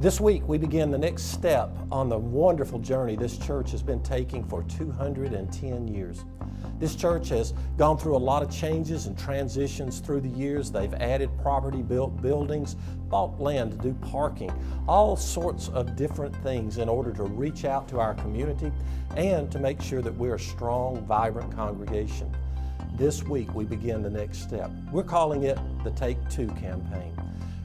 This week, we begin the next step on the wonderful journey this church has been taking for 210 years. This church has gone through a lot of changes and transitions through the years. They've added property, built buildings, bought land to do parking, all sorts of different things in order to reach out to our community and to make sure that we're a strong, vibrant congregation. This week, we begin the next step. We're calling it the Take Two campaign.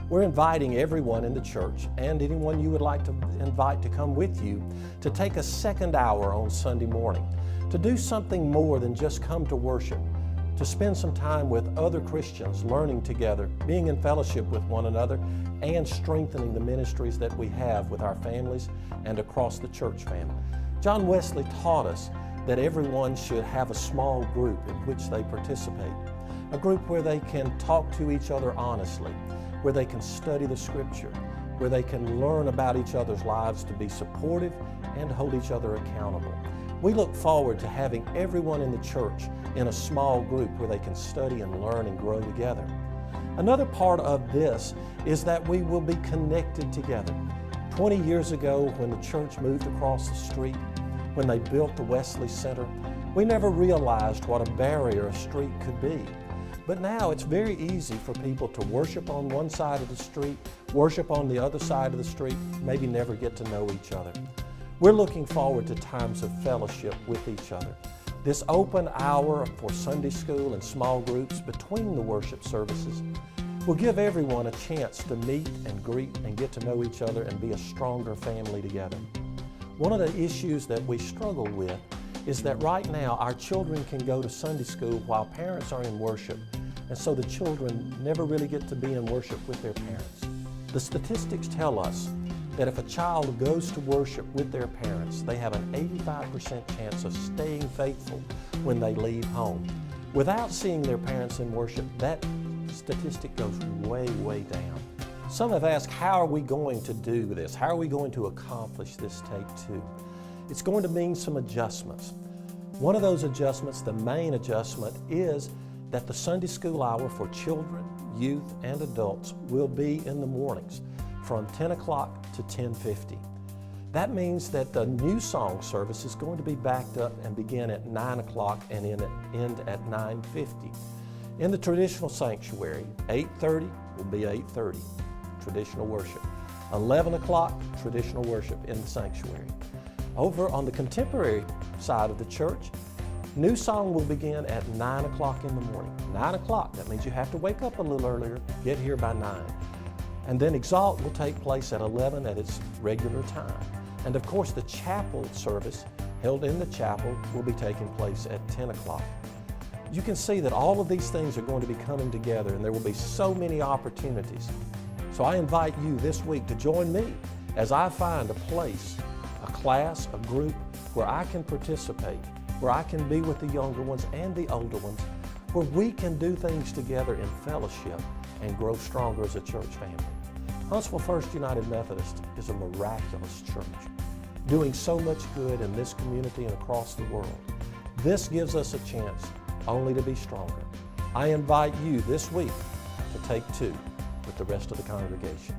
We're inviting everyone in the church and anyone you would like to invite to come with you to take a second hour on Sunday morning, to do something more than just come to worship, to spend some time with other Christians, learning together, being in fellowship with one another, and strengthening the ministries that we have with our families and across the church family. John Wesley taught us that everyone should have a small group in which they participate, a group where they can talk to each other honestly, where they can study the Scripture, where they can learn about each other's lives to be supportive and hold each other accountable. We look forward to having everyone in the church in a small group where they can study and learn and grow together. Another part of this is that we will be connected together. 20 years ago, when the church moved across the street, when they built the Wesley Center, we never realized what a barrier a street could be. But now it's very easy for people to worship on one side of the street, worship on the other side of the street, maybe never get to know each other. We're looking forward to times of fellowship with each other. This open hour for Sunday school and small groups between the worship services will give everyone a chance to meet and greet and get to know each other and be a stronger family together. One of the issues that we struggle with is that right now our children can go to Sunday school while parents are in worship, and so the children never really get to be in worship with their parents. The statistics tell us that if a child goes to worship with their parents, they have an 85% chance of staying faithful when they leave home. Without seeing their parents in worship, that statistic goes way, way down. Some have asked, how are we going to do this? How are we going to accomplish this Take Two? It's going to mean some adjustments. One of those adjustments, the main adjustment, is that the Sunday school hour for children, youth, and adults will be in the mornings from 10 o'clock to 10:50. That means that the new song service is going to be backed up and begin at 9 o'clock and end at 9:50. In the traditional sanctuary, 8:30 will be 8:30, traditional worship. 11 o'clock, traditional worship in the sanctuary. Over on the contemporary side of the church, new song will begin at 9 o'clock in the morning. 9 o'clock, that means you have to wake up a little earlier, get here by 9. And then Exalt will take place at 11 at its regular time. And of course, the chapel service held in the chapel will be taking place at 10 o'clock. You can see that all of these things are going to be coming together, and there will be so many opportunities. So I invite you this week to join me as I find a place, a class, a group where I can participate, where I can be with the younger ones and the older ones, where we can do things together in fellowship and grow stronger as a church family. Huntsville First United Methodist is a miraculous church, doing so much good in this community and across the world. This gives us a chance only to be stronger. I invite you this week to Take Two with the rest of the congregation.